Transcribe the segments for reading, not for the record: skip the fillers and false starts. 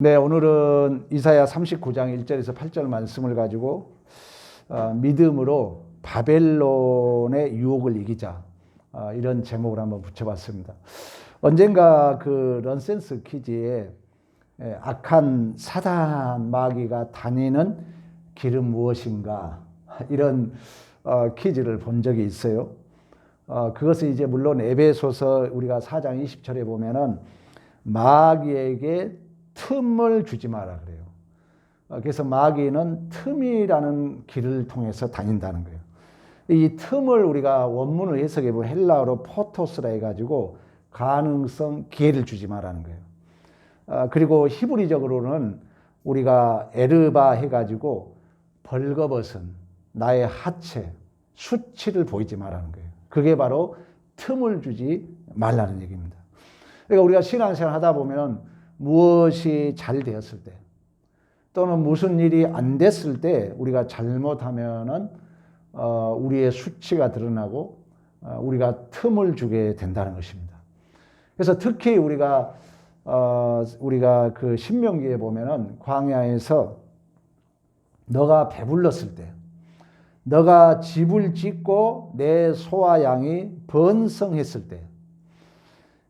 네, 오늘은 이사야 39장 1절에서 8절 말씀을 가지고 믿음으로 바벨론의 유혹을 이기자, 이런 제목을 한번 붙여봤습니다. 언젠가 그 넌센스 퀴즈에 악한 사단 마귀가 다니는 길은 무엇인가, 이런 퀴즈를 본 적이 있어요. 그것은 이제 물론 에베소서 우리가 4장 20절에 보면은 마귀에게 틈을 주지 마라 그래요. 그래서 마귀는 틈이라는 길을 통해서 다닌다는 거예요. 이 틈을 우리가 원문을 해석해 보면 헬라어로 포토스라 해가지고 가능성, 기회를 주지 마라는 거예요. 그리고 히브리적으로는 우리가 에르바 해가지고 벌거벗은 나의 하체, 수치를 보이지 마라는 거예요. 그게 바로 틈을 주지 말라는 얘기입니다. 그러니까 우리가 신앙생활 하다 보면 무엇이 잘 되었을 때 또는 무슨 일이 안 됐을 때 우리가 잘못하면은 우리의 수치가 드러나고 우리가 틈을 주게 된다는 것입니다. 그래서 특히 우리가 그 신명기에 보면은 광야에서 너가 배불렀을 때, 너가 집을 짓고 내 소와 양이 번성했을 때,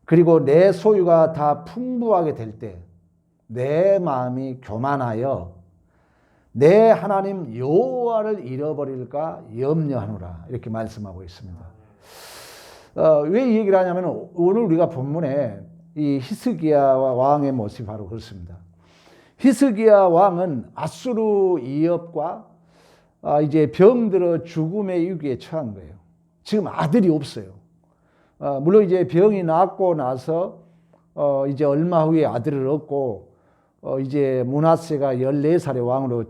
그리고 내 소유가 다 풍부하게 될 때 내 마음이 교만하여 내 하나님 여호와를 잃어버릴까 염려하노라, 이렇게 말씀하고 있습니다. 왜 이 얘기를 하냐면 오늘 우리가 본문에 이 히스기야 왕의 모습이 바로 그렇습니다. 히스기야 왕은 아수르 이업과 이제 병들어 죽음의 위기에 처한 거예요. 지금 아들이 없어요. 물론 이제 병이 낫고 나서 이제 얼마 후에 아들을 얻고 이제 므낫세가 14살의 왕으로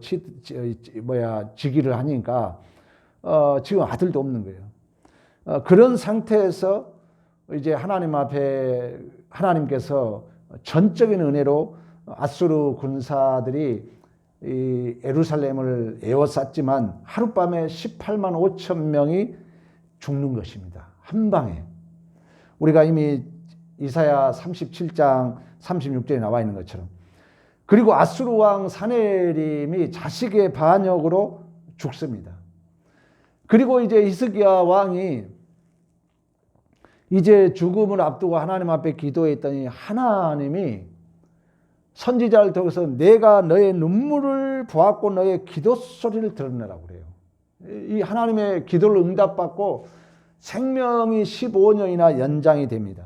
즉위를 하니까 지금 아들도 없는 거예요. 그런 상태에서 이제 하나님 앞에 하나님께서 전적인 은혜로 아수르 군사들이 이 예루살렘을 에워쌌지만 하룻밤에 18만 5천 명이 죽는 것입니다. 한 방에. 우리가 이미 이사야 37장 36절에 나와 있는 것처럼. 그리고 아수르 왕 사네립이 자식의 반역으로 죽습니다. 그리고 이제 히스기야 왕이 이제 죽음을 앞두고 하나님 앞에 기도했더니 하나님이 선지자를 통해서 내가 너의 눈물을 보았고 너의 기도 소리를 들었느라고 그래요. 이 하나님의 기도를 응답받고 생명이 15년이나 연장이 됩니다.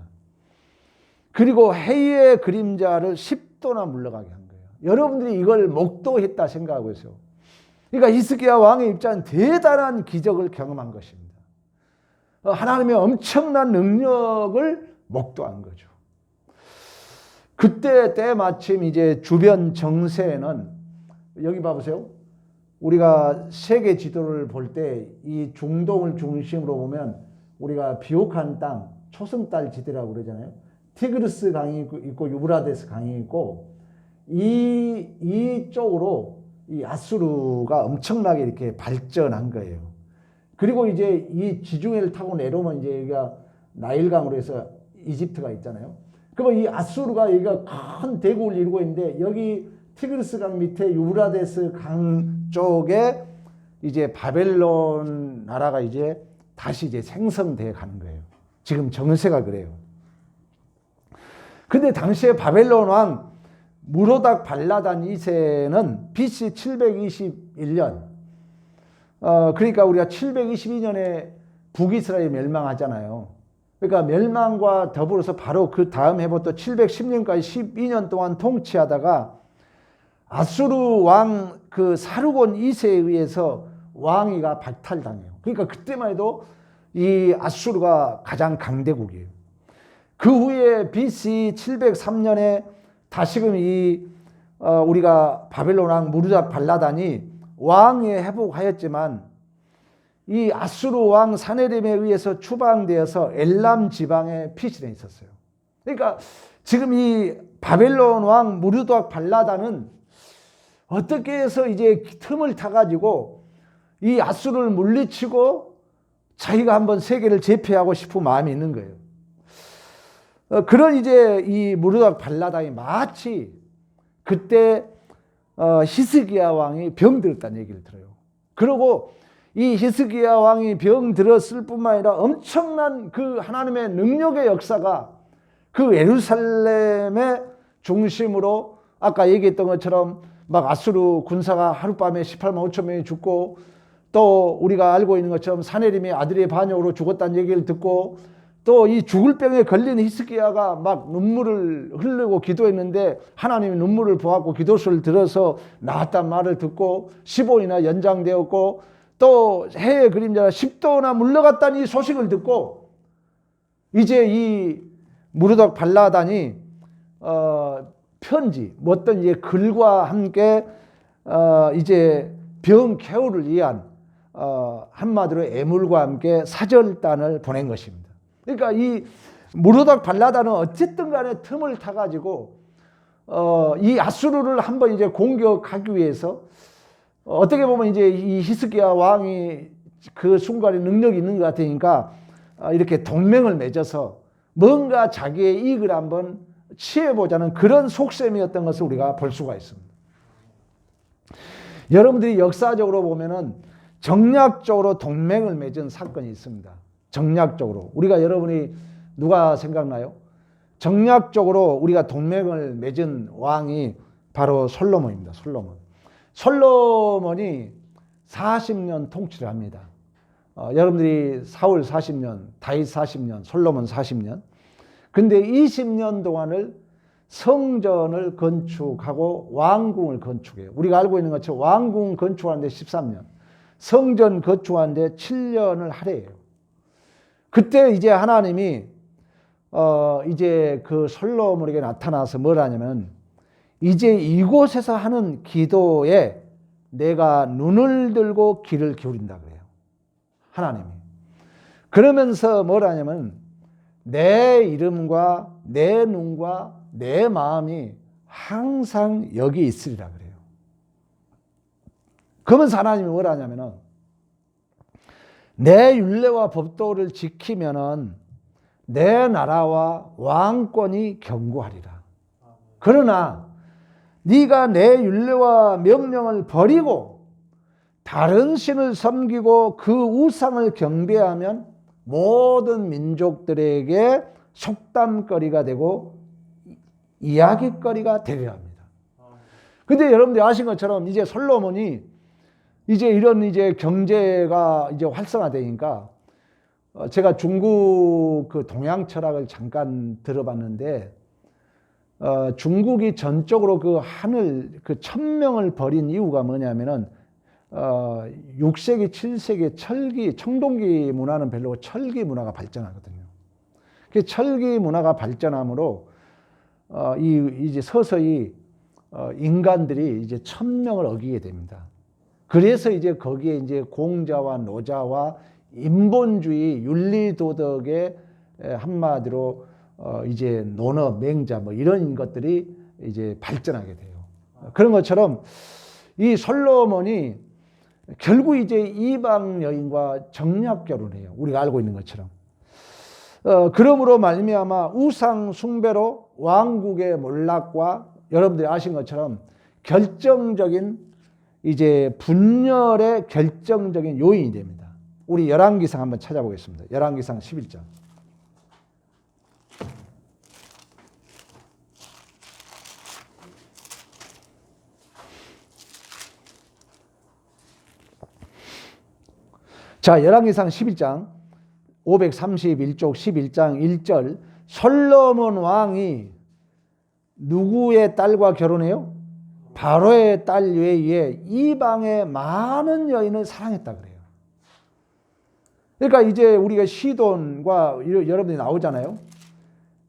그리고 해의 그림자를 10도나 물러가게 한 거예요. 여러분들이 이걸 목도했다 생각하고 있어요. 그러니까 히스기야 왕의 입장은 대단한 기적을 경험한 것입니다. 하나님의 엄청난 능력을 목도한 거죠. 그때 때마침 이제 주변 정세는, 여기 봐보세요. 우리가 세계 지도를 볼 때 이 중동을 중심으로 보면 우리가 비옥한 땅, 초승달 지대라고 그러잖아요. 티그리스 강이 있고 유브라데스 강이 있고 이쪽으로 이 아수르가 엄청나게 이렇게 발전한 거예요. 그리고 이제 이 지중해를 타고 내려오면 이제 여기가 나일강으로 해서 이집트가 있잖아요. 그러면 이 아수르가 여기가 큰 대국을 이루고 있는데 여기 티그리스 강 밑에 유브라데스 강 쪽에 이제 바벨론 나라가 이제 다시 이제 생성돼 가는 거예요. 지금 정세가 그래요. 근데 당시에 바벨론 왕 무로닥 발라단 2세는 BC 721년, 그러니까 우리가 722년에 북이스라엘이 멸망하잖아요. 그러니까 멸망과 더불어서 바로 그 다음 해부터 710년까지 12년 동안 통치하다가 아수르 왕 그 사르곤 2세에 의해서 왕위가 박탈당해요. 그러니까 그때만 해도 이 아수르가 가장 강대국이에요. 그 후에 BC 703년에 다시금 우리가 바벨론 왕 무르닥 발라단이 왕위에 회복하였지만 이 아수르 왕 사네립에 의해서 추방되어서 엘람 지방에 피신해 있었어요. 그러니까 지금 이 바벨론 왕 무르닥 발라단은 어떻게 해서 이제 틈을 타가지고 이 아수르를 물리치고 자기가 한번 세계를 제패하고 싶은 마음이 있는 거예요. 그런 이제 이 무르닥 발라단이 마치 그때 히스기야 왕이 병들었다는 얘기를 들어요. 그리고 이 히스기야 왕이 병들었을 뿐만 아니라 엄청난 그 하나님의 능력의 역사가 그 예루살렘의 중심으로 아까 얘기했던 것처럼 막 아수르 군사가 하룻밤에 18만 5천 명이 죽고, 또 우리가 알고 있는 것처럼 사내림이 아들의 반역으로 죽었다는 얘기를 듣고, 또 이 죽을 병에 걸린 히스기야가 막 눈물을 흘리고 기도했는데 하나님이 눈물을 보았고 기도소리를 들어서 나았단 말을 듣고 15일이나 연장되었고, 또 해의 그림자가 10도나 물러갔다는 이 소식을 듣고 이제 이 무르덕 발라단이 편지, 어떤 이제 글과 함께 이제 병 쾌유를 위한 한마디로 애물과 함께 사절단을 보낸 것입니다. 그러니까 이 무르덕 발라단은 어쨌든 간에 틈을 타가지고 이 아수르를 한번 이제 공격하기 위해서 어떻게 보면 이제 이 히스기야 왕이 그 순간에 능력이 있는 것 같으니까 이렇게 동맹을 맺어서 뭔가 자기의 이익을 한번 취해보자는 그런 속셈이었던 것을 우리가 볼 수가 있습니다. 여러분들이 역사적으로 보면은 정략적으로 동맹을 맺은 사건이 있습니다. 정략적으로. 우리가 여러분이 누가 생각나요? 정략적으로 우리가 동맹을 맺은 왕이 바로 솔로몬입니다. 솔로몬이 40년 통치를 합니다. 여러분들이 사울 40년, 다윗 40년, 솔로몬 40년. 근데 20년 동안을 성전을 건축하고 왕궁을 건축해요. 우리가 알고 있는 것처럼 왕궁 건축하는데 13년, 성전 건축하는데 7년을 할애해요. 그때 이제 하나님이 이제 그 솔로몬에게 나타나서 뭘 하냐면, 이제 이곳에서 하는 기도에 내가 눈을 들고 귀를 기울인다 그래요. 하나님이. 그러면서 뭘 하냐면 내 이름과 내 눈과 내 마음이 항상 여기 있으리라 그래요. 그러면서 하나님이 뭘 하냐면은 내 율례와 법도를 지키면은 내 나라와 왕권이 견고하리라. 그러나 네가 내 율례와 명령을 버리고 다른 신을 섬기고 그 우상을 경배하면 모든 민족들에게 속담거리가 되고 이야기거리가 되려 합니다. 근데 여러분들이 아신 것처럼 이제 솔로몬이 이제 이런 이제 경제가 이제 활성화되니까, 제가 중국 그 동양 철학을 잠깐 들어봤는데, 중국이 전적으로 그 하늘 그 천명을 버린 이유가 뭐냐면은 6세기, 7세기 철기, 청동기 문화는 별로 철기 문화가 발전하거든요. 그 철기 문화가 발전함으로 이제 서서히 인간들이 이제 천명을 어기게 됩니다. 그래서 이제 거기에 이제 공자와 노자와 인본주의, 윤리도덕의 한마디로 이제 논어, 맹자 뭐 이런 것들이 이제 발전하게 돼요. 그런 것처럼 이 솔로몬이 결국 이제 이방 여인과 정략 결혼해요. 우리가 알고 있는 것처럼. 그러므로 말미암아 우상 숭배로 왕국의 몰락과 여러분들이 아신 것처럼 결정적인 이제 분열의 결정적인 요인이 됩니다. 우리 열왕기상 한번 찾아보겠습니다. 열왕기상 11장. 자, 열왕기상 11장 531쪽 11장 1절. 솔로몬 왕이 누구의 딸과 결혼해요? 바로의 딸 외에 이방의 많은 여인을 사랑했다 그래요. 그러니까 이제 우리가 시돈과 여러분들이 나오잖아요.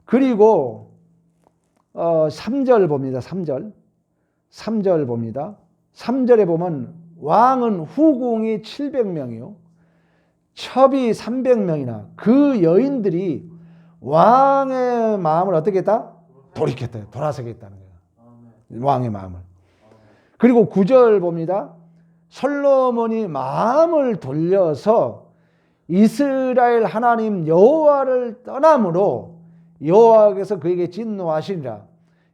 그리고 3절 봅니다. 3절 봅니다. 3절에 보면 왕은 후궁이 700명이요. 첩이 300명이나 그 여인들이 왕의 마음을 어떻게 했다? 돌이켰다. 돌아서게 했다는 거예요. 왕의 마음을. 그리고 9절 봅니다. 솔로몬이 마음을 돌려서 이스라엘 하나님 여호와를 떠남으로 여호와께서 그에게 진노하시리라.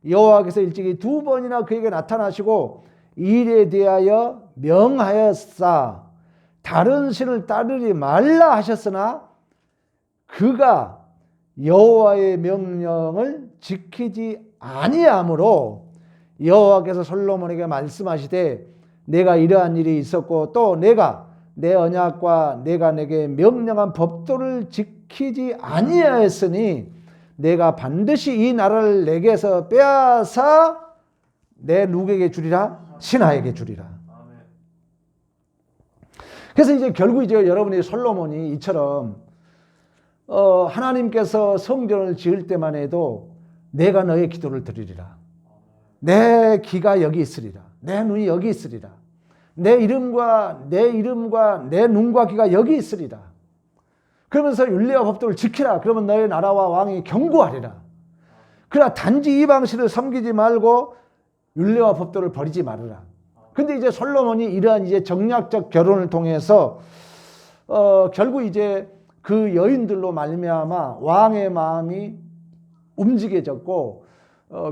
여호와께서 일찍이 2번이나 그에게 나타나시고 일에 대하여 명하였사 다른 신을 따르지 말라 하셨으나 그가 여호와의 명령을 지키지 아니하므로 여호와께서 솔로몬에게 말씀하시되 내가 이러한 일이 있었고 또 내가 내 언약과 내가 내게 명령한 법도를 지키지 아니하였으니 내가 반드시 이 나라를 내게서 빼앗아 내 누구에게 주리라? 신하에게 주리라. 그래서 이제 결국 이제 여러분이 솔로몬이 이처럼 하나님께서 성전을 지을 때만 해도 내가 너의 기도를 들으리라. 내 귀가 여기 있으리라. 내 눈이 여기 있으리라. 내 이름과 내 눈과 귀가 여기 있으리라. 그러면서 율례와 법도를 지키라. 그러면 너의 나라와 왕이 견고하리라. 그러나 단지 이방신을 섬기지 말고 율례와 법도를 버리지 말으라. 근데 이제 솔로몬이 이러한 이제 정략적 결혼을 통해서 결국 이제 그 여인들로 말미암아 왕의 마음이 움직여졌고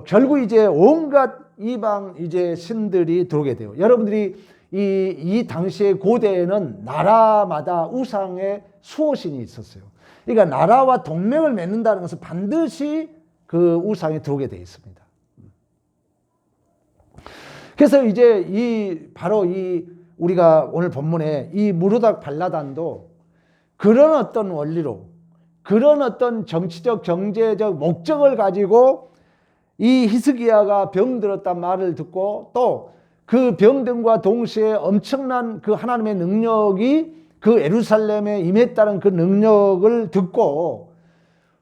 결국 이제 온갖 이방 이제 신들이 들어오게 돼요. 여러분들이 이 당시에 고대에는 나라마다 우상의 수호신이 있었어요. 그러니까 나라와 동맹을 맺는다는 것은 반드시 그 우상에 들어오게 되어 있습니다. 그래서 이제 바로 우리가 오늘 본문에 이 무르닥 발라단도 그런 어떤 원리로 그런 어떤 정치적 경제적 목적을 가지고 이 히스기야가 병들었단 말을 듣고 또 그 병든과 동시에 엄청난 그 하나님의 능력이 그 예루살렘에 임했다는 그 능력을 듣고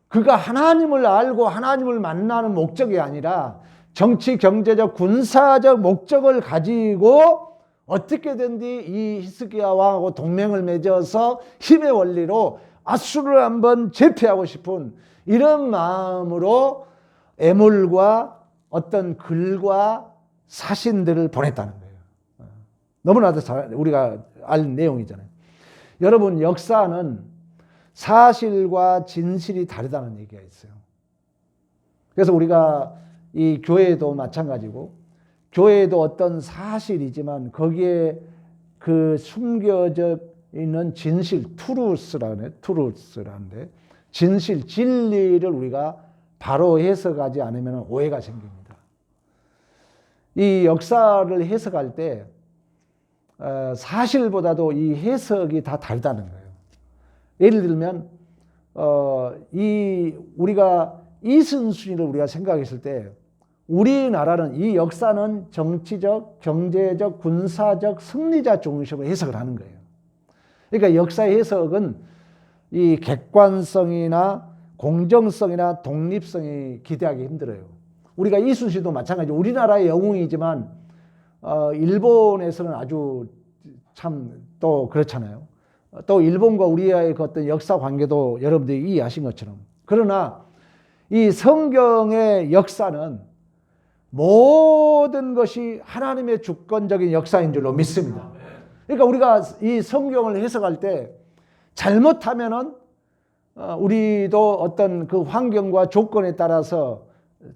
그가 하나님을 알고 하나님을 만나는 목적이 아니라 정치, 경제적, 군사적 목적을 가지고 어떻게든지 이 히스기야 왕하고 동맹을 맺어서 힘의 원리로 아수르를 한번 제패하고 싶은 이런 마음으로 애물과 어떤 글과 사신들을 보냈다는 거예요. 너무나도 우리가 알 내용이잖아요. 여러분, 역사는 사실과 진실이 다르다는 얘기가 있어요. 그래서 우리가 이 교회도 마찬가지고 교회도 어떤 사실이지만 거기에 그 숨겨져 있는 진실, 투루스라는데 진실, 진리를 우리가 바로 해석하지 않으면 오해가 생깁니다. 이 역사를 해석할 때 사실보다도 이 해석이 다 다르다는 거예요. 예를 들면 우리가 이순신을 우리가 생각했을 때 우리나라는 이 역사는 정치적, 경제적, 군사적 승리자 중심으로 해석을 하는 거예요. 그러니까 역사의 해석은 이 객관성이나 공정성이나 독립성이 기대하기 힘들어요. 우리가 이순신도 마찬가지. 우리나라의 영웅이지만 일본에서는 아주 참 또 그렇잖아요. 또 일본과 우리와의 그 어떤 역사 관계도 여러분들이 이해하신 것처럼. 그러나 이 성경의 역사는 모든 것이 하나님의 주권적인 역사인 줄로 믿습니다. 그러니까 우리가 이 성경을 해석할 때 잘못하면은 우리도 어떤 그 환경과 조건에 따라서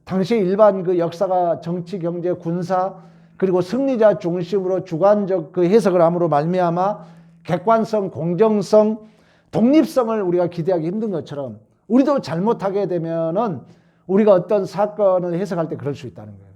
당시 일반 그 역사가 정치, 경제, 군사 그리고 승리자 중심으로 주관적 그 해석을 함으로 말미암아 객관성, 공정성, 독립성을 우리가 기대하기 힘든 것처럼 우리도 잘못하게 되면은 우리가 어떤 사건을 해석할 때 그럴 수 있다는 거예요.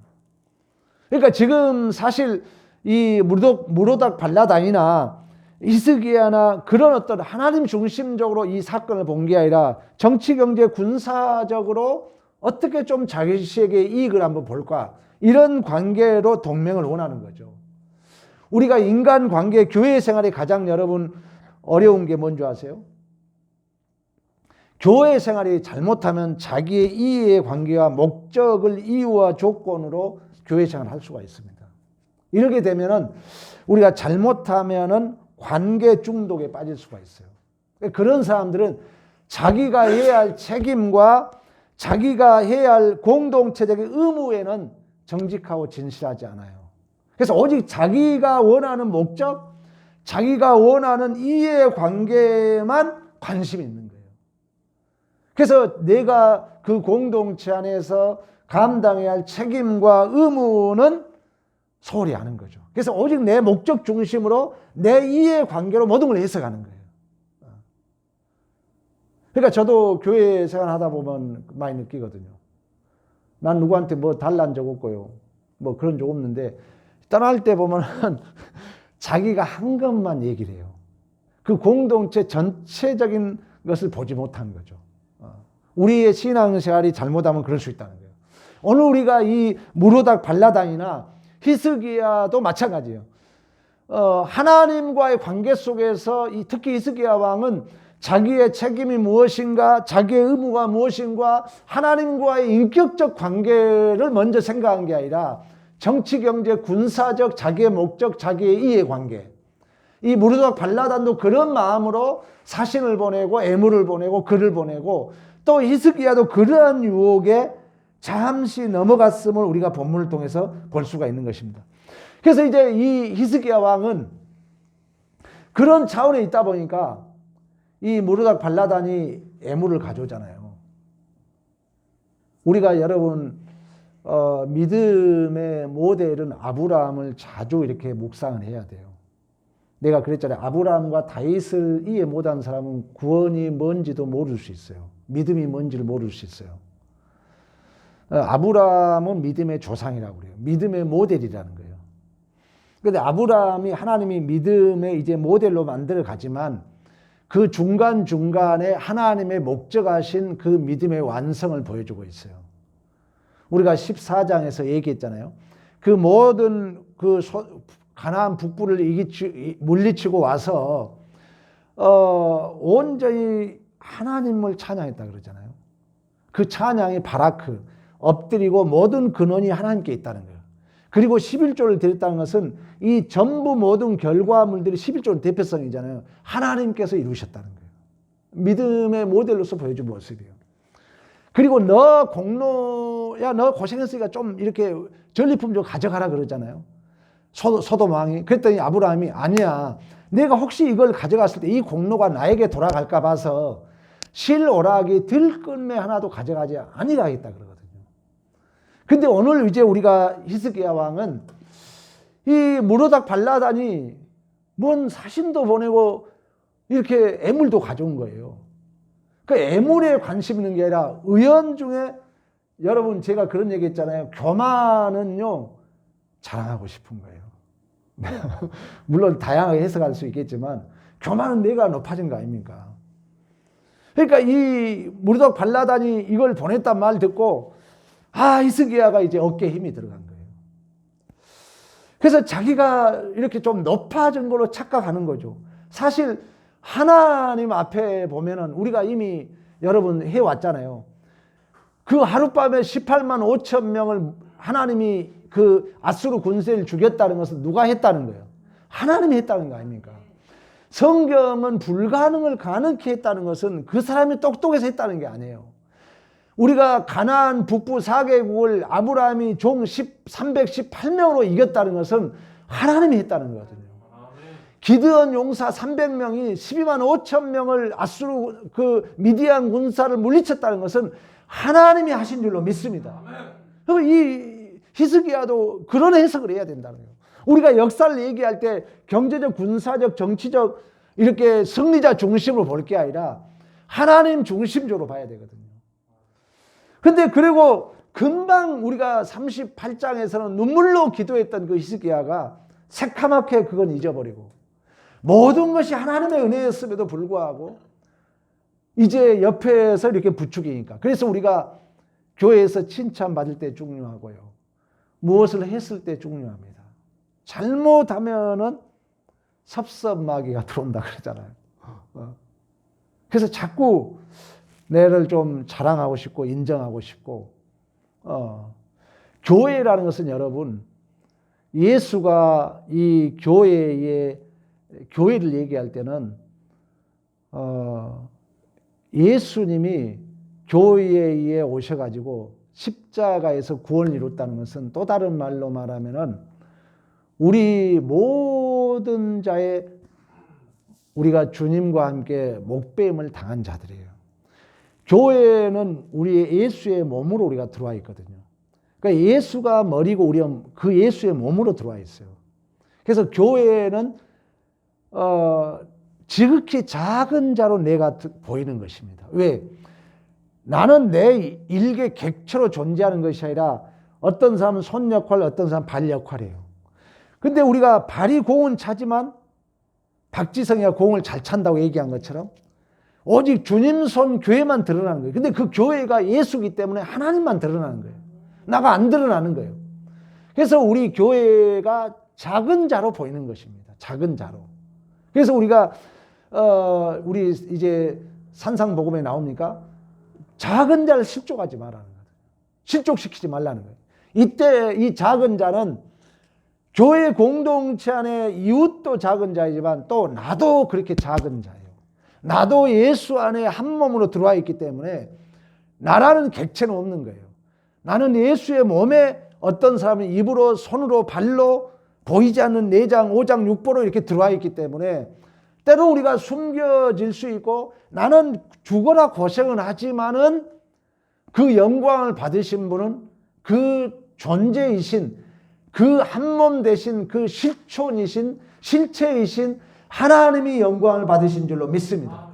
그러니까 지금 사실 이 무로닥 발라단이나 히스기야나 그런 어떤 하나님 중심적으로 이 사건을 본 게 아니라 정치, 경제, 군사적으로 어떻게 좀 자기에게 이익을 한번 볼까 이런 관계로 동맹을 원하는 거죠. 우리가 인간관계, 교회 생활에 가장 여러분 어려운 게 뭔지 아세요? 교회 생활이 잘못하면 자기의 이해의 관계와 목적을 이유와 조건으로 교회 생활을 할 수가 있습니다. 이렇게 되면은 우리가 잘못하면은 관계 중독에 빠질 수가 있어요. 그런 사람들은 자기가 해야 할 책임과 자기가 해야 할 공동체적인 의무에는 정직하고 진실하지 않아요. 그래서 오직 자기가 원하는 목적, 자기가 원하는 이해관계에만 관심이 있는 거예요. 그래서 내가 그 공동체 안에서 감당해야 할 책임과 의무는 소홀히 하는 거죠. 그래서 오직 내 목적 중심으로 내 이해관계로 모든 걸 해석하는 거예요. 그러니까 저도 교회 생활하다 보면 많이 느끼거든요. 난 누구한테 뭐 달란 적 없고요. 뭐 그런 적 없는데 떠날 때 보면 자기가 한 것만 얘기를 해요. 그 공동체 전체적인 것을 보지 못한 거죠. 우리의 신앙생활이 잘못하면 그럴 수 있다는 거예요. 오늘 우리가 이 무로닥 발라당이나 히스기야도 마찬가지예요. 하나님과의 관계 속에서 특히 히스기야 왕은 자기의 책임이 무엇인가, 자기의 의무가 무엇인가, 하나님과의 인격적 관계를 먼저 생각한 게 아니라 정치, 경제, 군사적 자기의 목적, 자기의 이해관계. 이 무르닥 발라단도 그런 마음으로 사신을 보내고 애물을 보내고 글을 보내고 또 히스기야도 그러한 유혹에 잠시 넘어갔음을 우리가 본문을 통해서 볼 수가 있는 것입니다. 그래서 이제 이 히스기야 왕은 그런 차원에 있다 보니까 이 무르닥 발라단이 애물을 가져오잖아요. 우리가 여러분 믿음의 모델은 아브라함을 자주 이렇게 묵상을 해야 돼요. 내가 그랬잖아요. 아브라함과 다윗을 이해 못한 사람은 구원이 뭔지도 모를 수 있어요. 믿음이 뭔지를 모를 수 있어요. 아브라함은 믿음의 조상이라고 그래요. 믿음의 모델이라는 거예요. 그런데 아브라함이 하나님이 믿음의 이제 모델로 만들어 가지만 그 중간중간에 하나님의 목적하신 그 믿음의 완성을 보여주고 있어요. 우리가 14장에서 얘기했잖아요. 그 모든 가나안 북부를 물리치고 와서 온전히 하나님을 찬양했다 그러잖아요. 그 찬양이 바라크, 엎드리고 모든 근원이 하나님께 있다는 거예요. 그리고 11조를 드렸다는 것은 이 전부 모든 결과물들이 11조의 대표성이잖아요. 하나님께서 이루셨다는 거예요. 믿음의 모델로서 보여준 모습이에요. 그리고 너 공로야, 너 고생했으니까 좀 이렇게 전리품 좀 가져가라 그러잖아요. 소돔 왕이. 그랬더니 아브라함이 아니야. 내가 혹시 이걸 가져갔을 때 이 공로가 나에게 돌아갈까 봐서 실오락이 들끓매 하나도 가져가지 아니하겠다 그러거든요. 근데 오늘 이제 우리가 히스기야 왕은 이 무로닥 발라단이 뭔 사신도 보내고 이렇게 애물도 가져온 거예요. 그 애물에 관심 있는 게 아니라 의원 중에 여러분 제가 그런 얘기 했잖아요. 교만은요 자랑하고 싶은 거예요. 물론 다양하게 해석할 수 있겠지만 교만은 내가 높아진 거 아닙니까? 그러니까 이 무르닥 발라단이 이걸 보냈단 말 듣고 히스기야가 이제 어깨에 힘이 들어간 거예요. 그래서 자기가 이렇게 좀 높아진 걸로 착각하는 거죠. 사실 하나님 앞에 보면은 우리가 이미 여러분 해왔잖아요. 그 하룻밤에 18만 5천 명을 하나님이 그 아수르 군세를 죽였다는 것은 누가 했다는 거예요? 하나님이 했다는 거 아닙니까? 성경은 불가능을 가능케 했다는 것은 그 사람이 똑똑해서 했다는 게 아니에요. 우리가 가나안 북부 4개국을 아브라함이 종 318명으로 이겼다는 것은 하나님이 했다는 거거든요. 기드온 용사 300명이 12만 5천 명을 아수르 그 미디안 군사를 물리쳤다는 것은 하나님이 하신 줄로 믿습니다. 그리고 이 히스기야도 그런 해석을 해야 된다는 거예요. 우리가 역사를 얘기할 때 경제적, 군사적, 정치적 이렇게 승리자 중심으로 볼 게 아니라 하나님 중심적으로 봐야 되거든요. 근데 그리고 금방 우리가 38장에서는 눈물로 기도했던 그 히스기야가 새카맣게 그건 잊어버리고 모든 것이 하나님의 은혜였음에도 불구하고 이제 옆에서 이렇게 부추기니까. 그래서 우리가 교회에서 칭찬받을 때 중요하고요. 무엇을 했을 때 중요합니다. 잘못하면은 섭섭마귀가 들어온다 그러잖아요. 그래서 자꾸 내를 좀 자랑하고 싶고 인정하고 싶고 교회라는 것은 여러분 예수가 이 교회를 얘기할 때는 예수님이 교회에 오셔가지고 십자가에서 구원을 이뤘다는 것은 또 다른 말로 말하면은 우리 모든 자의 우리가 주님과 함께 목배임을 당한 자들이에요. 교회는 우리의 예수의 몸으로 우리가 들어와 있거든요. 그러니까 예수가 머리고 우리는 그 예수의 몸으로 들어와 있어요. 그래서 교회는 지극히 작은 자로 내가 보이는 것입니다. 왜? 나는 내 일개 객체로 존재하는 것이 아니라 어떤 사람은 손 역할, 어떤 사람은 발 역할이에요. 근데 우리가 발이 공은 차지만 박지성이가 공을 잘 찬다고 얘기한 것처럼 오직 주님 손 교회만 드러나는 거예요. 근데 그 교회가 예수이기 때문에 하나님만 드러나는 거예요. 나가 안 드러나는 거예요. 그래서 우리 교회가 작은 자로 보이는 것입니다. 작은 자로. 그래서 우리가 우리 이제 산상복음에 나옵니까? 작은 자를 실족하지 말라는 거예요. 실족시키지 말라는 거예요. 이때 이 작은 자는 교회 공동체 안에 이웃도 작은 자이지만 또 나도 그렇게 작은 자예요. 나도 예수 안에 한 몸으로 들어와 있기 때문에 나라는 객체는 없는 거예요. 나는 예수의 몸에 어떤 사람은 입으로, 손으로, 발로 보이지 않는 내장, 오장, 육보로 이렇게 들어와 있기 때문에 때로 우리가 숨겨질 수 있고 나는 죽어라 고생은 하지만은 그 영광을 받으신 분은 그 존재이신 그 한 몸 되신 그 실존이신 실체이신 하나님이 영광을 받으신 줄로 믿습니다.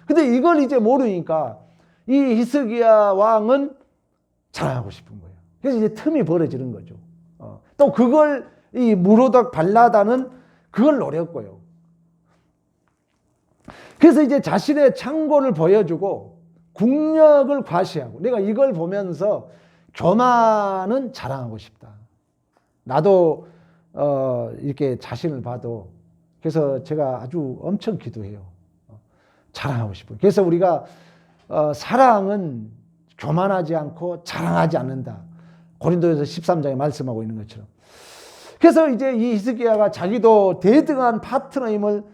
근데 이걸 이제 모르니까 이 히스기야 왕은 자랑하고 싶은 거예요. 그래서 이제 틈이 벌어지는 거죠. 또 그걸 이 무로닥 발라다는 그걸 노렸고요. 그래서 이제 자신의 창고를 보여주고 국력을 과시하고 내가 이걸 보면서 교만은 자랑하고 싶다. 나도 이렇게 자신을 봐도 그래서 제가 아주 엄청 기도해요. 자랑하고 싶어요. 그래서 우리가 사랑은 교만하지 않고 자랑하지 않는다. 고린도전서 13장에 말씀하고 있는 것처럼. 그래서 이제 이 히스기야가 자기도 대등한 파트너임을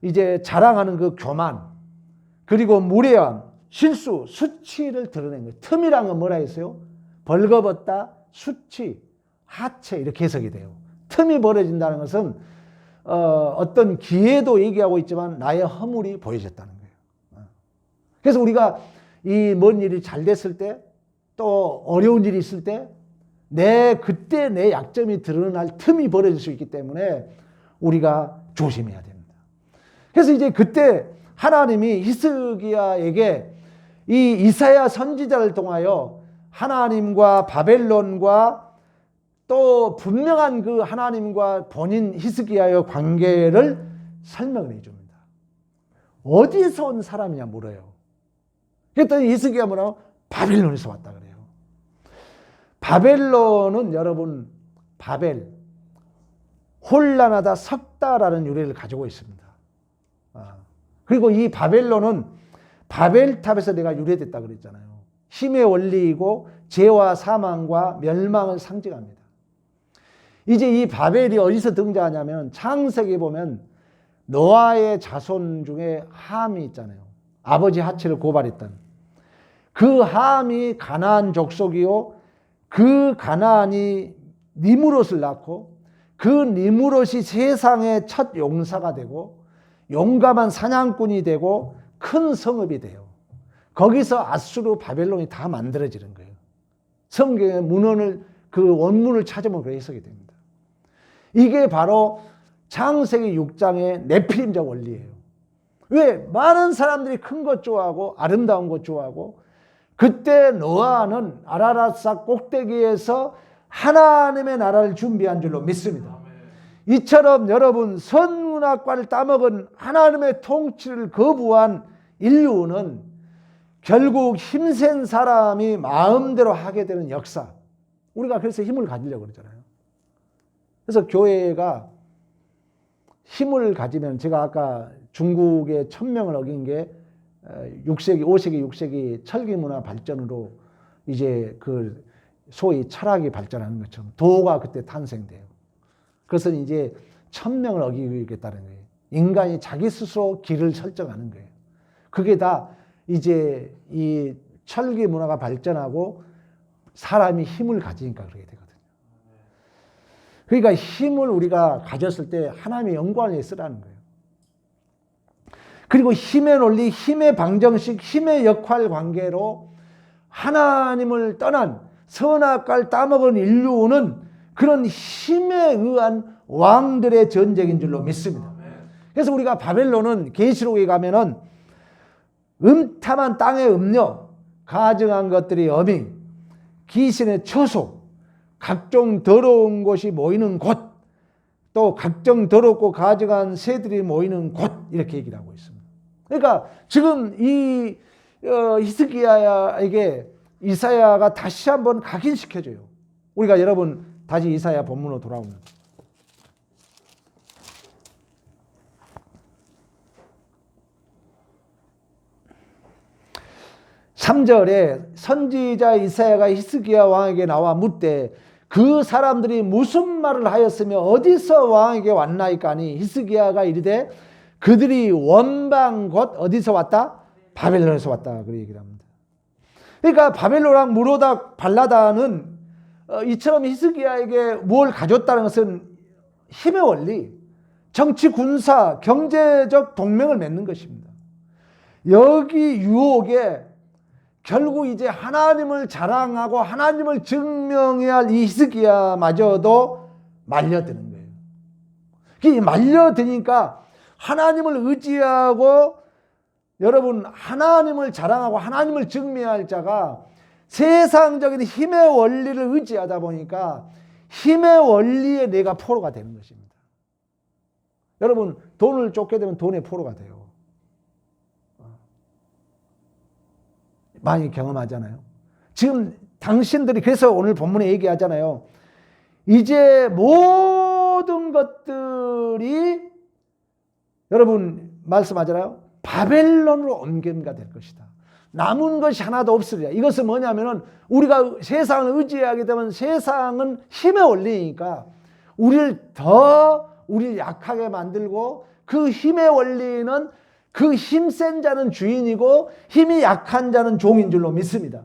이제 자랑하는 그 교만, 그리고 무례함, 실수, 수치를 드러낸 거예요. 틈이란 건 뭐라 했어요? 벌거벗다, 수치, 하체 이렇게 해석이 돼요. 틈이 벌어진다는 것은 어떤 기회도 얘기하고 있지만 나의 허물이 보여졌다는 거예요. 그래서 우리가 이 뭔 일이 잘 됐을 때 또 어려운 일이 있을 때 그때 내 약점이 드러날 틈이 벌어질 수 있기 때문에 우리가 조심해야 됩니다. 그래서 이제 그때 하나님이 히스기야에게 이 이사야 선지자를 통하여 하나님과 바벨론과 또 분명한 그 하나님과 본인 히스기야의 관계를 설명을 해줍니다. 어디서 온 사람이냐 물어요. 그랬더니 히스기야 뭐라고? 바벨론에서 왔다 그래요. 바벨론은 여러분 바벨, 혼란하다, 섰다라는 유래를 가지고 있습니다. 그리고 이 바벨론은 바벨탑에서 내가 유래됐다 그랬잖아요. 힘의 원리이고 죄와 사망과 멸망을 상징합니다. 이제 이 바벨이 어디서 등장하냐면 창세기 보면 노아의 자손 중에 함이 있잖아요. 아버지 하체를 고발했던 그 함이 가나안 족속이요, 그 가나안이 니므롯을 낳고 그 니므롯이 세상의 첫 용사가 되고 용감한 사냥꾼이 되고 큰 성읍이 돼요. 거기서 아수르 바벨론이 다 만들어지는 거예요. 성경의 문헌을 그 원문을 찾으면 그렇게 해석이 됩니다. 이게 바로 창세기 6장의 네필림적 원리예요. 왜? 많은 사람들이 큰 것 좋아하고 아름다운 것 좋아하고 그때 노아는 아라랏산 꼭대기에서 하나님의 나라를 준비한 줄로 믿습니다. 이처럼 여러분 선문학과를 따먹은 하나님의 통치를 거부한 인류는 결국 힘센 사람이 마음대로 하게 되는 역사. 우리가 그래서 힘을 가지려고 그러잖아요. 그래서 교회가 힘을 가지면 제가 아까 중국의 천명을 어긴 게 6세기, 5세기, 6세기 철기 문화 발전으로 이제 그 소위 철학이 발전하는 것처럼 도가 그때 탄생돼요. 그것은 이제 천명을 어기겠다는 거예요. 인간이 자기 스스로 길을 설정하는 거예요. 그게 다 이제 이 철기 문화가 발전하고 사람이 힘을 가지니까 그렇게 되거든요. 그러니까 힘을 우리가 가졌을 때 하나님의 영광을 위해 쓰라는 거예요. 그리고 힘의 논리, 힘의 방정식, 힘의 역할 관계로 하나님을 떠난 선악과를 따먹은 인류는 그런 힘에 의한 왕들의 전쟁인 줄로 믿습니다. 그래서 우리가 바벨론은 계시록에 가면은 음탐한 땅의 음료, 가증한 것들이 어미, 귀신의 처소, 각종 더러운 것이 모이는 곳, 또 각종 더럽고 가증한 새들이 모이는 곳, 이렇게 얘기를 하고 있습니다. 그러니까 지금 이 히스기야에게 이사야가 다시 한번 각인시켜줘요. 우리가 여러분 다시 이사야 본문으로 돌아옵니다. (3절에) 선지자 이사야가 히스기야 왕에게 나와 묻되 그 사람들이 무슨 말을 하였으며 어디서 왕에게 왔나이까 하니 히스기야가 이르되 그들이 원방 곧 어디서 왔다? 바벨론에서 왔다. 그렇게 얘기를 합니다. 그러니까 바벨론왕 무로닥 발라다는 이처럼 히스기야에게 뭘 가졌다는 것은 힘의 원리, 정치, 군사, 경제적 동맹을 맺는 것입니다. 여기 유혹에 결국 이제 하나님을 자랑하고 하나님을 증명해야 할 이 히스기야마저도 말려드는 거예요. 이 말려드니까 하나님을 의지하고 여러분 하나님을 자랑하고 하나님을 증명할 자가 세상적인 힘의 원리를 의지하다 보니까 힘의 원리에 내가 포로가 되는 것입니다. 여러분 돈을 쫓게 되면 돈의 포로가 돼요. 많이 경험하잖아요. 지금 당신들이 그래서 오늘 본문에 얘기하잖아요. 이제 모든 것들이 여러분 말씀하잖아요. 바벨론으로 옮겨가 될 것이다. 남은 것이 하나도 없으리라. 이것은 뭐냐면은 우리가 세상을 의지하게 되면 세상은 힘의 원리니까 우리를 약하게 만들고 그 힘의 원리는 그 힘센 자는 주인이고 힘이 약한 자는 종인 줄로 믿습니다.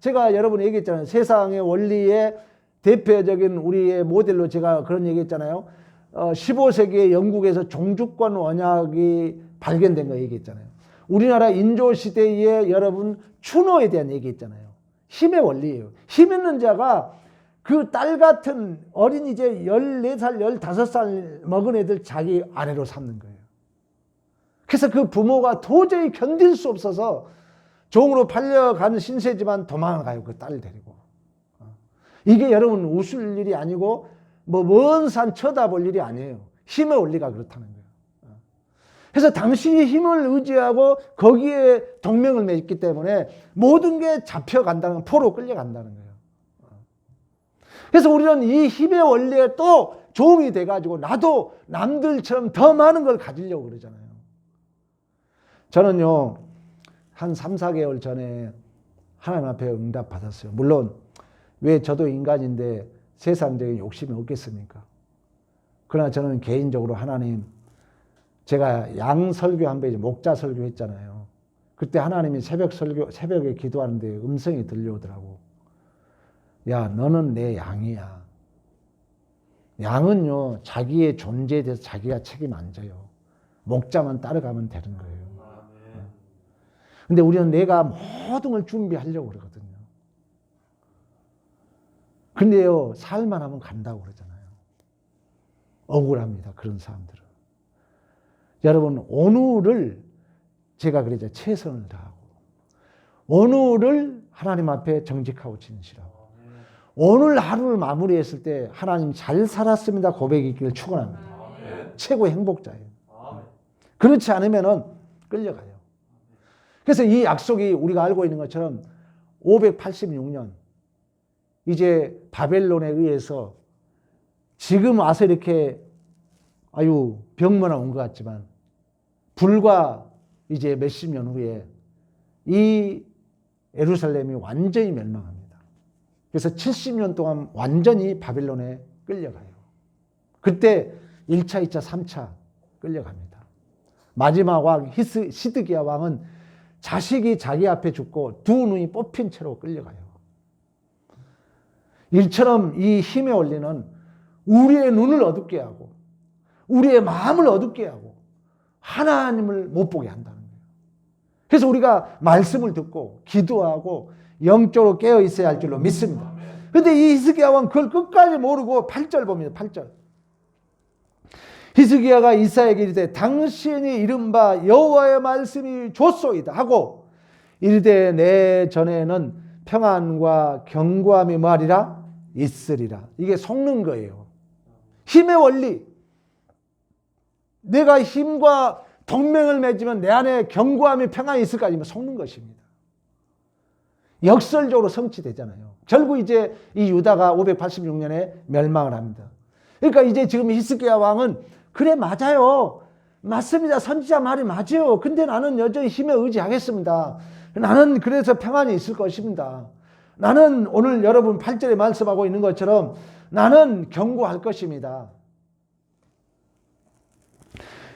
제가 여러분에 얘기했잖아요. 세상의 원리의 대표적인 우리의 모델로 제가 그런 얘기했잖아요. 15세기에 영국에서 종주권 언약이 발견된 거 얘기했잖아요. 우리나라 인조 시대에 여러분 추노에 대한 얘기했잖아요. 힘의 원리예요. 힘 있는 자가 그 딸 같은 어린 이제 14살, 15살 먹은 애들 자기 아내로 삼는 거예요. 그래서 그 부모가 도저히 견딜 수 없어서 종으로 팔려간 신세지만 도망을 가요. 그 딸을 데리고. 이게 여러분 웃을 일이 아니고 뭐 먼 산 쳐다볼 일이 아니에요. 힘의 원리가 그렇다는 거예요. 그래서 당신이 힘을 의지하고 거기에 동맹을 맺기 때문에 모든 게 잡혀간다는, 포로 끌려간다는 거예요. 그래서 우리는 이 힘의 원리에 또 종이 돼가지고 나도 남들처럼 더 많은 걸 가지려고 그러잖아요. 저는요, 한 3, 4개월 전에 하나님 앞에 응답 받았어요. 물론, 왜 저도 인간인데 세상적인 욕심이 없겠습니까? 그러나 저는 개인적으로 하나님, 제가 양 설교 한 번, 목자 설교 했잖아요. 그때 하나님이 새벽에 기도하는데 음성이 들려오더라고. 야, 너는 내 양이야. 양은요, 자기의 존재에 대해서 자기가 책임 안 져요. 목자만 따라가면 되는 거예요. 근데 우리는 내가 모든 걸 준비하려고 그러거든요. 근데요, 살만 하면 간다고 그러잖아요. 억울합니다, 그런 사람들은. 여러분, 오늘을 제가 그러죠. 최선을 다하고. 오늘을 하나님 앞에 정직하고 진실하고. 오늘 하루를 마무리했을 때 하나님 잘 살았습니다 고백이 있기를 축원합니다. 최고의 행복자예요. 그렇지 않으면 끌려가요. 그래서 이 약속이 우리가 알고 있는 것처럼 586년 이제 바벨론에 의해서 지금 와서 이렇게 아유 병문안 온 것 같지만 불과 이제 몇십 년 후에 이 예루살렘이 완전히 멸망합니다. 그래서 70년 동안 완전히 바벨론에 끌려가요. 그때 1차, 2차, 3차 끌려갑니다. 마지막 왕 시드기야 왕은 자식이 자기 앞에 죽고 두 눈이 뽑힌 채로 끌려가요. 이처럼 이 힘의 원리는 우리의 눈을 어둡게 하고 우리의 마음을 어둡게 하고 하나님을 못 보게 한다는 거예요. 그래서 우리가 말씀을 듣고 기도하고 영적으로 깨어 있어야 할 줄로 믿습니다. 근데 이 히스기야 왕 그걸 끝까지 모르고 8절 봅니다. 8절. 히스기야가 이사야에게 이르되 당신이 이른 바 여호와의 말씀이 좋소이다 하고 이르되 내 전에는 평안과 견고함이 뭐하리라? 있으리라. 이게 속는 거예요. 힘의 원리. 내가 힘과 동맹을 맺으면 내 안에 견고함이 평안이 있을까? 아니면 속는 것입니다. 역설적으로 성취되잖아요. 결국 이제 이 유다가 586년에 멸망을 합니다. 그러니까 이제 지금 히스기야 왕은 그래 맞아요. 맞습니다. 선지자 말이 맞아요. 근데 나는 여전히 힘에 의지하겠습니다. 나는 그래서 평안이 있을 것입니다. 나는 오늘 여러분 8절에 말씀하고 있는 것처럼 나는 견고할 것입니다.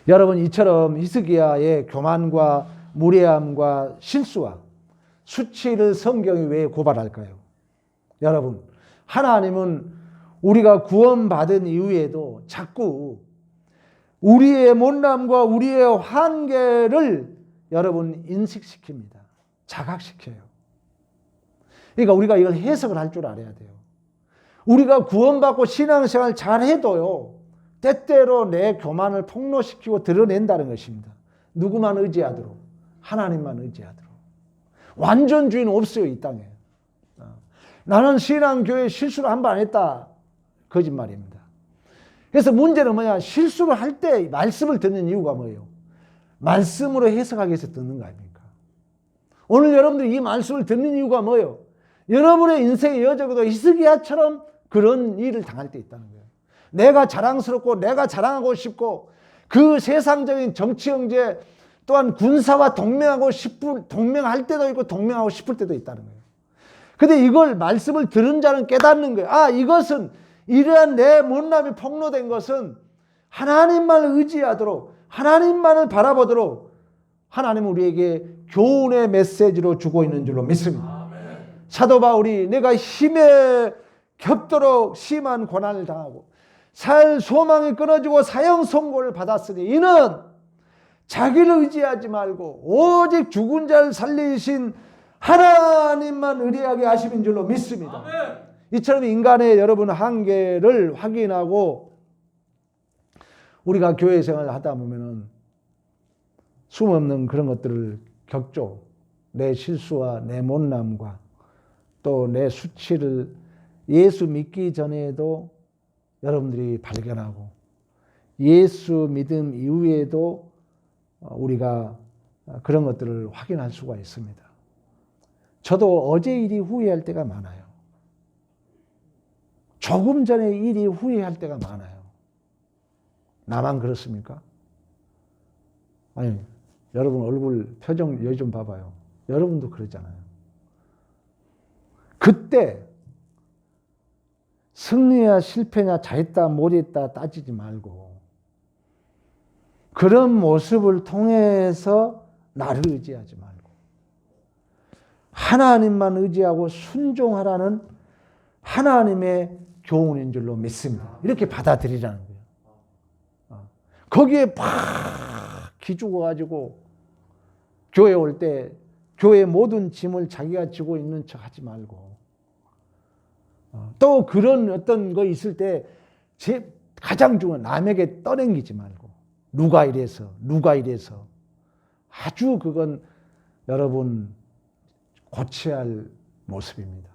여러분 이처럼 히스기야의 교만과 무례함과 실수와 수치를 성경이 왜 고발할까요? 여러분 하나님은 우리가 구원받은 이후에도 자꾸 우리의 못남과 우리의 한계를 여러분 인식시킵니다. 자각시켜요. 그러니까 우리가 이걸 해석을 할 줄 알아야 돼요. 우리가 구원받고 신앙생활 잘해도요. 때때로 내 교만을 폭로시키고 드러낸다는 것입니다. 누구만 의지하도록. 하나님만 의지하도록. 완전 주인 없어요. 이 땅에. 나는 신앙교회 실수를 한 번 안 했다. 거짓말입니다. 그래서 문제는 뭐냐. 실수를 할 때 말씀을 듣는 이유가 뭐예요? 말씀으로 해석하기 위해서 듣는 거 아닙니까? 오늘 여러분들이 이 말씀을 듣는 이유가 뭐예요? 여러분의 인생의 여정에도 히스기야처럼 그런 일을 당할 때 있다는 거예요. 내가 자랑스럽고 내가 자랑하고 싶고 그 세상적인 정치 형제 또한 군사와 동맹할 때도 있고 동맹하고 싶을 때도 있다는 거예요. 근데 이걸 말씀을 들은 자는 깨닫는 거예요. 아, 이것은 이러한 내 못남이 폭로된 것은 하나님만 의지하도록 하나님만을 바라보도록 하나님은 우리에게 교훈의 메시지로 주고 있는 줄로 믿습니다. 사도 바울이 내가 힘에 겹도록 심한 고난을 당하고 살 소망이 끊어지고 사형 선고를 받았으니 이는 자기를 의지하지 말고 오직 죽은 자를 살리신 하나님만 의뢰하게 하심인 줄로 믿습니다. 아멘. 이처럼 인간의 여러분 한계를 확인하고 우리가 교회 생활을 하다 보면은 숨없는 그런 것들을 겪죠. 내 실수와 내 못남과 또 내 수치를 예수 믿기 전에도 여러분들이 발견하고 예수 믿음 이후에도 우리가 그런 것들을 확인할 수가 있습니다. 저도 어제 일이 후회할 때가 많아요. 조금 전에 일이 후회할 때가 많아요. 나만 그렇습니까? 아니, 여러분 얼굴 표정 여기 좀 봐봐요. 여러분도 그러잖아요. 그때 승리야 실패냐 잘했다 못했다 따지지 말고 그런 모습을 통해서 나를 의지하지 말고 하나님만 의지하고 순종하라는 하나님의 교훈인 줄로 믿습니다. 이렇게 받아들이라는 거예요. 거기에 팍 기죽어 가지고 교회 올 때 교회 모든 짐을 자기가 지고 있는 척 하지 말고 또 그런 어떤 거 있을 때 가장 중요한 남에게 떠넘기지 말고 누가 이래서 아주 그건 여러분 고쳐야 할 모습입니다.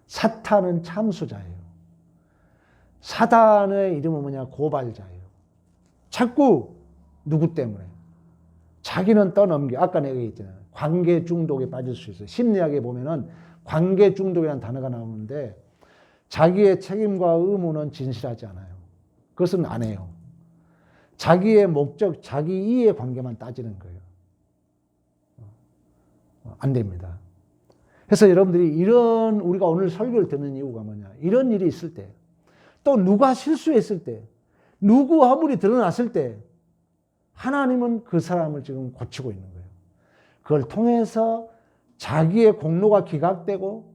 사탄은 참수자예요. 사단의 이름은 뭐냐? 고발자예요. 자꾸 누구 때문에 자기는 떠넘겨. 아까 내가 얘기했잖아요. 관계 중독에 빠질 수 있어요. 심리학에 보면은 관계 중독이라는 단어가 나오는데 자기의 책임과 의무는 진실하지 않아요. 그것은 안 해요. 자기의 목적, 자기 이해 관계만 따지는 거예요. 안 됩니다. 그래서 여러분들이 이런 우리가 오늘 설교를 듣는 이유가 뭐냐? 이런 일이 있을 때, 또 누가 실수했을 때, 누구 허물이 드러났을 때 하나님은 그 사람을 지금 고치고 있는 거예요. 그걸 통해서 자기의 공로가 기각되고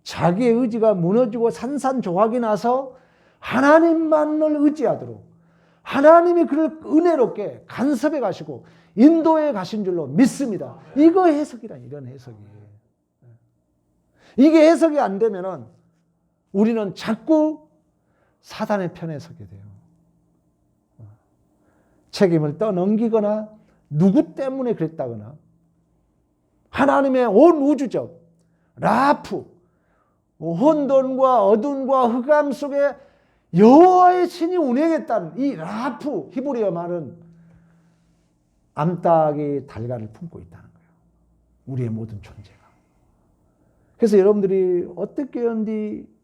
자기의 의지가 무너지고 산산조각이 나서 하나님만을 의지하도록 하나님이 그를 은혜롭게 간섭해 가시고 인도해 가신 줄로 믿습니다. 이거 해석이란 이런 해석이에요. 이게 해석이 안 되면은 우리는 자꾸 사단의 편에 서게 돼요. 책임을 떠넘기거나 누구 때문에 그랬다거나 하나님의 온 우주적 라프, 혼돈과 어둠과 흑암 속에 여호와의 신이 운행했다는 이 라프, 히브리어 말은 암탉이 달걀을 품고 있다는 거예요. 우리의 모든 존재가. 그래서 여러분들이 어떻게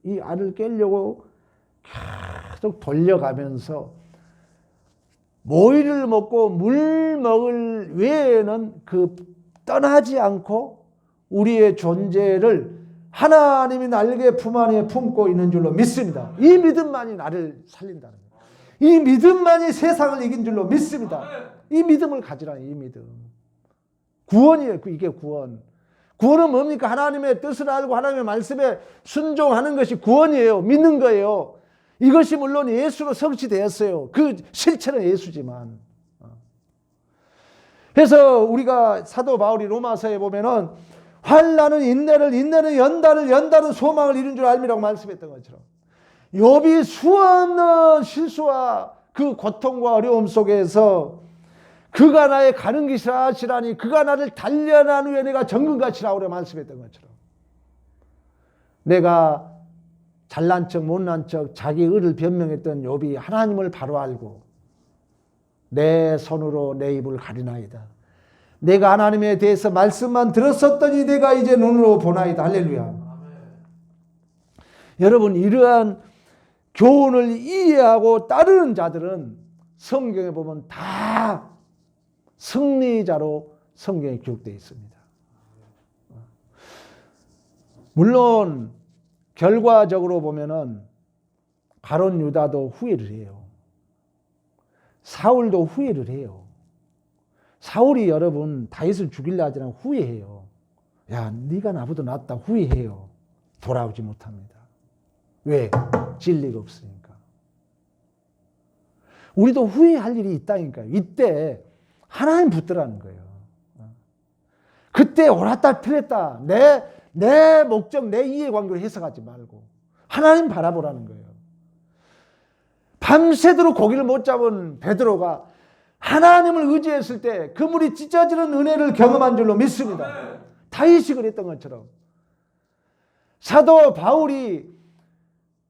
이 알을 깨려고 계속 돌려가면서 모이를 먹고 물 먹을 외에는 떠나지 않고 우리의 존재를 하나님이 날개 품 안에 품고 있는 줄로 믿습니다. 이 믿음만이 나를 살린다는 거예요. 이 믿음만이 세상을 이긴 줄로 믿습니다. 이 믿음을 가지라는 이 믿음. 구원이에요. 이게 구원. 구원은 뭡니까? 하나님의 뜻을 알고 하나님의 말씀에 순종하는 것이 구원이에요. 믿는 거예요. 이것이 물론 예수로 성취되었어요. 그 실체는 예수지만. 그래서 우리가 사도 바울이 로마서에 보면은 환난은 인내를, 인내는 연단을, 연단은 소망을 이룬 줄 알미라고 말씀했던 것처럼 욥이 수없는 실수와 그 고통과 어려움 속에서 그가 나의 가는 것이라 하시라니 그가 나를 단련한 후에 내가 정금같이라 오래 말씀했던 것처럼 내가 잘난 척 못난 척 자기 의를 변명했던 욥이 하나님을 바로 알고 내 손으로 내 입을 가리나이다. 내가 하나님에 대해서 말씀만 들었었더니 내가 이제 눈으로 보나이다. 할렐루야. 아멘. 여러분 이러한 교훈을 이해하고 따르는 자들은 성경에 보면 다 승리자로 성경에 기록되어 있습니다. 물론 결과적으로 보면은 가룟 유다도 후회를 해요. 사울도 후회를 해요. 사울이 여러분 다윗을 죽이려 하지 않고 후회해요. 야, 네가 나보다 낫다 후회해요. 돌아오지 못합니다. 왜? 진리가 없으니까. 우리도 후회할 일이 있다니까요. 이때 하나님 붙들라는 거예요. 그때 옳았다 틀렸다 내 목적 내 이해관계로 해석하지 말고 하나님 바라보라는 거예요. 밤새도록 고기를 못 잡은 베드로가 하나님을 의지했을 때 그물이 찢어지는 은혜를 경험한 줄로 믿습니다. 다윗이 그랬던 것처럼 사도 바울이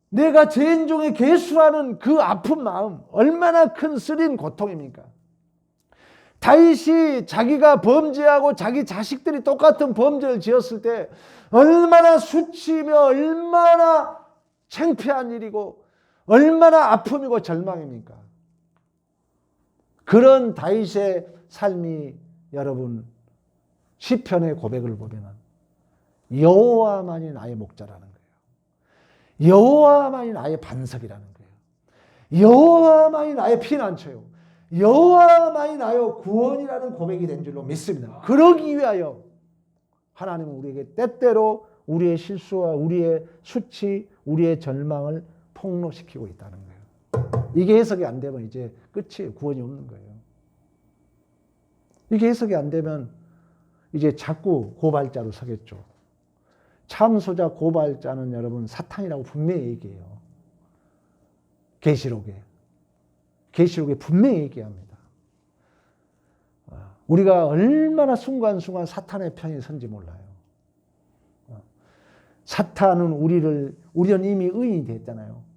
내가 죄인 중에 괴수라는 그 아픈 마음 얼마나 큰 쓰린 고통입니까? 다윗이 자기가 범죄하고 자기 자식들이 똑같은 범죄를 지었을 때 얼마나 수치며 얼마나 창피한 일이고 얼마나 아픔이고 절망입니까? 그런 다윗의 삶이 여러분 시편의 고백을 보면 여호와만이 나의 목자라는 거예요. 여호와만이 나의 반석이라는 거예요. 여호와만이 나의 피난처요. 여호와만이 나의 구원이라는 고백이 된 줄로 믿습니다. 그러기 위하여 하나님은 우리에게 때때로 우리의 실수와 우리의 수치, 우리의 절망을 폭로시키고 있다는 거예요. 이게 해석이 안 되면 이제 끝이에요. 구원이 없는 거예요. 이게 해석이 안 되면 이제 자꾸 고발자로 서겠죠. 참소자 고발자는 여러분 사탄이라고 분명히 얘기해요. 계시록에 분명히 얘기합니다. 우리가 얼마나 순간순간 사탄의 편에 선지 몰라요. 사탄은 우리는 이미 의인이 됐잖아요.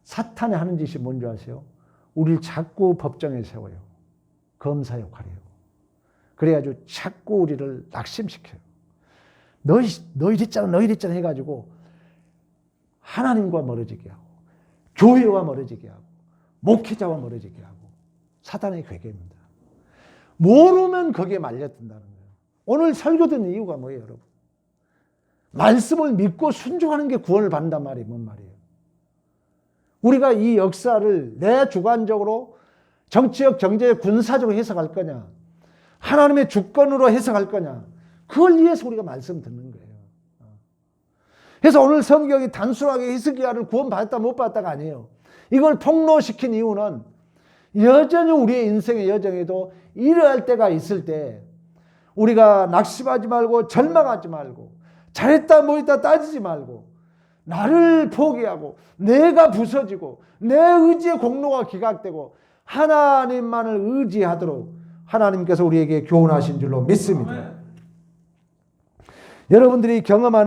사탄이 하는 짓이 뭔지 아세요? 우리를 자꾸 법정에 세워요. 검사 역할이에요. 그래가지고 자꾸 우리를 낙심시켜요. 너 이랬잖아 해가지고 하나님과 멀어지게 하고 교회와 멀어지게 하고 목회자와 멀어지게 하고 사탄의 괴계입니다. 모르면 거기에 말려든다는 거예요. 오늘 설교 듣는 이유가 뭐예요, 여러분? 말씀을 믿고 순종하는 게 구원을 받는단 말이에요. 뭔 말이에요? 우리가 이 역사를 내 주관적으로 정치적, 경제적, 군사적으로 해석할 거냐? 하나님의 주권으로 해석할 거냐? 그걸 위해서 우리가 말씀 듣는 거예요. 그래서 오늘 성경이 단순하게 히스기야를 구원받았다 못 받았다가 아니에요. 이걸 폭로시킨 이유는 여전히 우리의 인생의 여정에도 이러할 때가 있을 때 우리가 낙심하지 말고 절망하지 말고 잘했다 못했다 따지지 말고 나를 포기하고 내가 부서지고 내 의지의 공로가 기각되고 하나님만을 의지하도록 하나님께서 우리에게 교훈하신 줄로 믿습니다. 여러분들이 경험하는